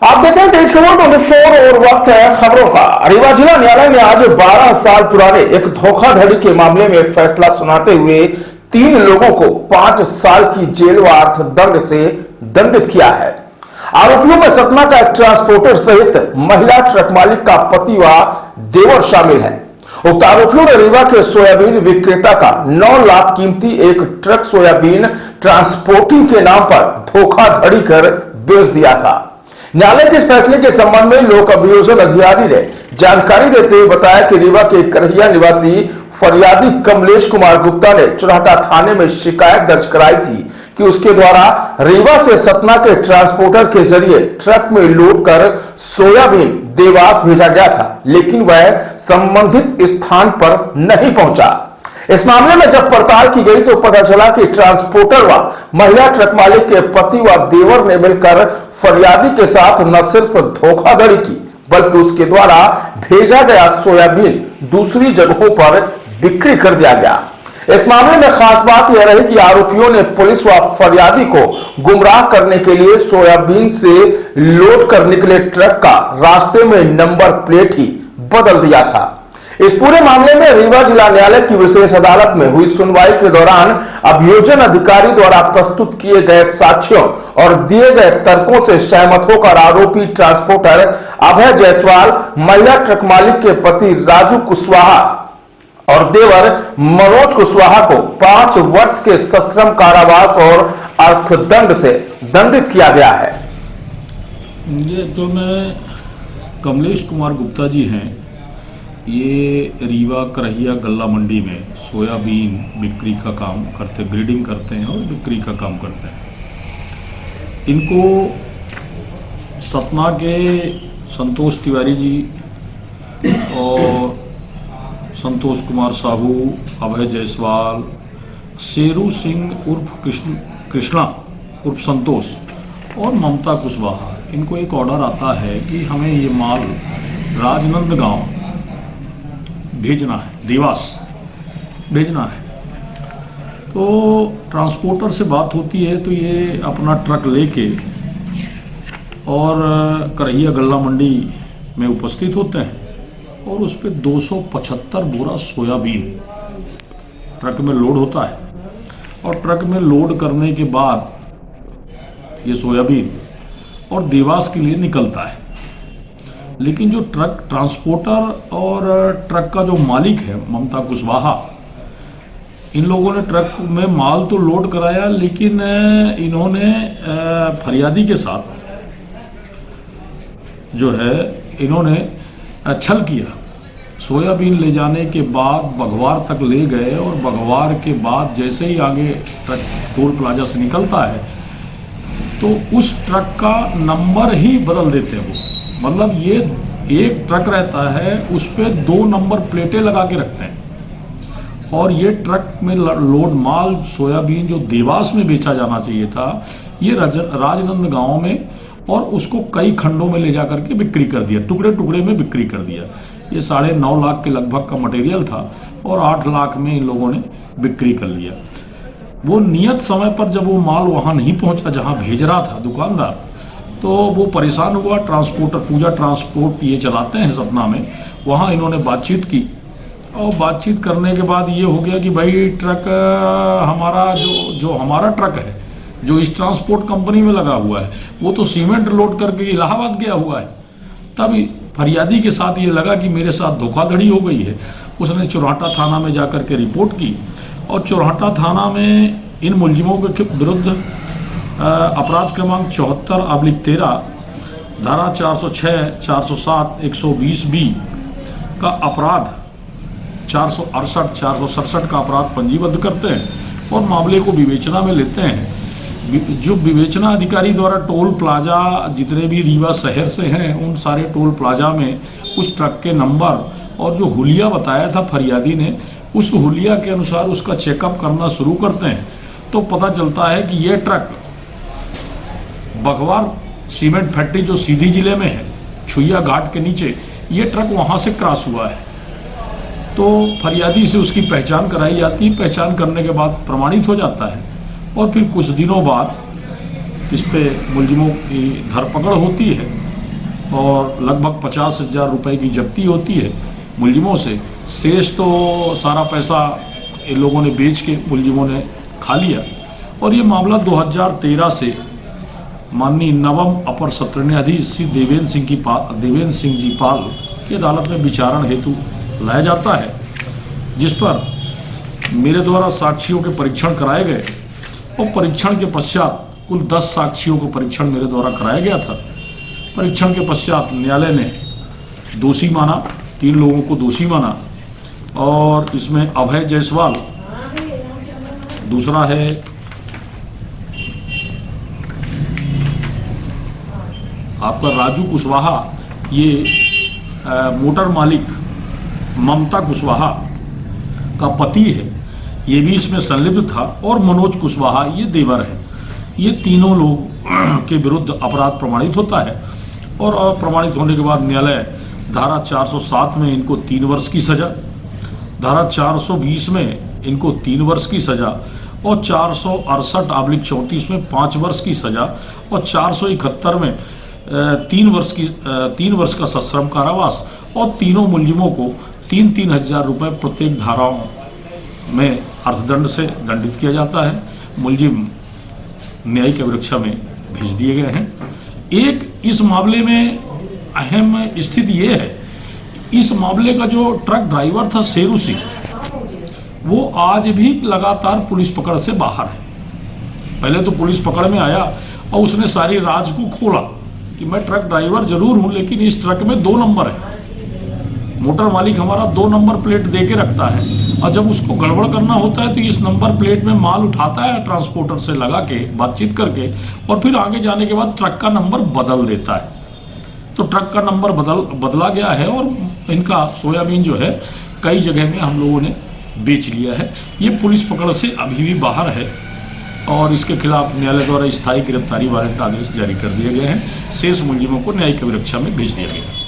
आप देख रहे हैं तेज खबर 24 और वक्त है खबरों का। रीवा जिला न्यायालय ने आज 12 साल पुराने एक धोखाधड़ी के मामले में फैसला सुनाते हुए 3 लोगों को 5 साल की जेल व अर्थदंड से दंडित किया है। आरोपियों में सतना का एक ट्रांसपोर्टर सहित महिला ट्रक मालिक का पति व देवर शामिल है। उक्त आरोपियों ने रीवा के सोयाबीन विक्रेता का 9 लाख कीमती एक ट्रक सोयाबीन ट्रांसपोर्टिंग के नाम पर धोखाधड़ी कर बेच दिया था। न्यायालय के इस फैसले के संबंध में लोक अभियोजन अधिकारी ने जानकारी देते हुए बताया कि रीवा के करहिया निवासी फरियादी कमलेश कुमार गुप्ता ने चुराटा थाने में शिकायत दर्ज कराई थी कि उसके द्वारा रीवा से सतना के ट्रांसपोर्टर के जरिए ट्रक में लोड कर सोयाबीन देवास भेजा गया था, लेकिन वह संबंधित स्थान पर नहीं पहुंचा। इस मामले में जब पड़ताल की गई तो पता चला कि ट्रांसपोर्टर व महिला ट्रक मालिक के पति व देवर ने मिलकर फरियादी के साथ न सिर्फ धोखाधड़ी की बल्कि उसके द्वारा भेजा गया सोयाबीन दूसरी जगहों पर बिक्री कर दिया गया। इस मामले में खास बात यह रही कि आरोपियों ने पुलिस व फरियादी को गुमराह करने के लिए सोयाबीन से लोड कर निकले ट्रक का रास्ते में नंबर प्लेट ही बदल दिया था। इस पूरे मामले में रीवा जिला न्यायालय की विशेष अदालत में हुई सुनवाई के दौरान अभियोजन अधिकारी द्वारा प्रस्तुत किए गए साक्ष्यों और दिए गए तर्कों से सहमत होकर आरोपी ट्रांसपोर्टर अभय जायसवाल, महिला ट्रक मालिक के पति राजू कुशवाहा और देवर मनोज कुशवाहा को 5 वर्ष के सश्रम कारावास और अर्थदंड से दंडित किया गया है। ये तो मैं कमलेश कुमार गुप्ता जी हैं। ये रीवा करहिया गल्ला मंडी में सोयाबीन बिक्री का काम करते, ग्रेडिंग करते हैं और बिक्री का काम करते हैं। इनको सतना के संतोष तिवारी जी और संतोष कुमार साहू, अभय जायसवाल, शेरू सिंह उर्फ कृष्णा उर्फ संतोष और ममता कुशवाहा, इनको एक ऑर्डर आता है कि हमें ये माल राजनंदगांव भेजना है, देवास भेजना है। तो ट्रांसपोर्टर से बात होती है तो ये अपना ट्रक लेके और करहिया गल्ला मंडी में उपस्थित होते हैं और उस पर 275 बोरा सोयाबीन ट्रक में लोड होता है और ट्रक में लोड करने के बाद ये सोयाबीन और देवास के लिए निकलता है। लेकिन जो ट्रक ट्रांसपोर्टर और ट्रक का जो मालिक है ममता कुशवाहा, इन लोगों ने ट्रक में माल तो लोड कराया, लेकिन इन्होंने फरियादी के साथ जो है इन्होंने छल किया। सोयाबीन ले जाने के बाद बघवार तक ले गए और बघवार के बाद जैसे ही आगे ट्रक टोल प्लाजा से निकलता है तो उस ट्रक का नंबर ही बदल देते हैं वो। मतलब ये एक ट्रक रहता है, उस पर 2 नंबर प्लेटें लगा के रखते हैं और ये ट्रक में लोड माल सोयाबीन जो देवास में बेचा जाना चाहिए था, ये राजनंदगांव में और उसको कई खंडों में ले जा करके बिक्री कर दिया, टुकड़े टुकड़े में बिक्री कर दिया। ये 9.5 लाख के लगभग का मटेरियल था और 8 लाख में इन लोगों ने बिक्री कर लिया। वो नियत समय पर जब वो माल वहाँ नहीं पहुँचा जहाँ भेज रहा था दुकानदार, तो वो परेशान हुआ। ट्रांसपोर्टर पूजा ट्रांसपोर्ट ये चलाते हैं सतना में, वहाँ इन्होंने बातचीत की और बातचीत करने के बाद ये हो गया कि भाई ट्रक हमारा जो हमारा ट्रक है जो इस ट्रांसपोर्ट कंपनी में लगा हुआ है वो तो सीमेंट लोड करके इलाहाबाद गया हुआ है। तब फरियादी के साथ ये लगा कि मेरे साथ धोखाधड़ी हो गई है। उसने चुराटा थाना में जाकर के रिपोर्ट की और चुराटा थाना में इन मुलजिमों के विरुद्ध अपराध क्रमांक 74/13 धारा 406, 407, 120B का अपराध 468, 467 का अपराध पंजीबद्ध करते हैं और मामले को विवेचना में लेते हैं। जो विवेचना अधिकारी द्वारा टोल प्लाजा जितने भी रीवा शहर से हैं उन सारे टोल प्लाजा में उस ट्रक के नंबर और जो हुलिया बताया था फरियादी ने, उस हुलिया के अनुसार उसका चेकअप करना शुरू करते हैं तो पता चलता है कि ये ट्रक बघवार सीमेंट फैक्ट्री जो सीधी जिले में है, छुइया घाट के नीचे, ये ट्रक वहाँ से क्रॉस हुआ है। तो फरियादी से उसकी पहचान कराई जाती है। पहचान करने के बाद प्रमाणित हो जाता है और फिर कुछ दिनों बाद इस पे मुलजिमों की धरपकड़ होती है और लगभग 50,000 रुपए की जब्ती होती है मुलजिमों से। शेष तो सारा पैसा इन लोगों ने बेच के मुलजिमों ने खा लिया। और ये मामला 2013 से माननीय नवम अपर सत्र न्यायाधीश श्री देवेंद्र सिंह जी पाल की अदालत में विचारण हेतु लाया जाता है, जिस पर मेरे द्वारा साक्षियों के परीक्षण कराए गए और परीक्षण के पश्चात कुल 10 साक्षियों को परीक्षण मेरे द्वारा कराया गया था। परीक्षण के पश्चात न्यायालय ने दोषी माना, 3 लोगों को दोषी माना। और इसमें अभय जायसवाल, दूसरा है आपका राजू कुशवाहा, ये मोटर मालिक ममता कुशवाहा का पति है, ये भी इसमें संलिप्त था। और मनोज कुशवाहा ये देवर है। ये तीनों लोग के विरुद्ध अपराध प्रमाणित होता है और प्रमाणित होने के बाद न्यायालय धारा 407 में इनको 3 वर्ष की सजा, धारा 420 में इनको 3 वर्ष की सजा और 468/34 में 5 वर्ष की सजा और 471 में 3 वर्ष का सश्रम कारावास और तीनों मुलजिमों को 3-3 हजार रुपये प्रत्येक धाराओं में अर्थदंड से दंडित किया जाता है। मुलजिम न्यायिक अभिरक्षा में भेज दिए गए हैं। एक इस मामले में अहम स्थिति ये है, इस मामले का जो ट्रक ड्राइवर था शेरू सिंह, वो आज भी लगातार पुलिस पकड़ से बाहर है। पहले तो पुलिस पकड़ में आया और उसने सारी राज को खोला कि मैं ट्रक ड्राइवर जरूर हूं, लेकिन इस ट्रक में 2 नंबर है। मोटर मालिक हमारा 2 नंबर प्लेट दे के रखता है और जब उसको गड़बड़ करना होता है तो इस नंबर प्लेट में माल उठाता है ट्रांसपोर्टर से लगा के बातचीत करके, और फिर आगे जाने के बाद ट्रक का नंबर बदल देता है। तो ट्रक का नंबर बदला गया है और इनका सोयाबीन जो है कई जगह में हम लोगों ने बेच लिया है। ये पुलिस पकड़ से अभी भी बाहर है और इसके खिलाफ न्यायालय द्वारा स्थायी गिरफ्तारी वारंट आदेश जारी कर दिए गए हैं। शेष मुलजिमों को न्यायिक अभिरक्षा में भेज दिया गया।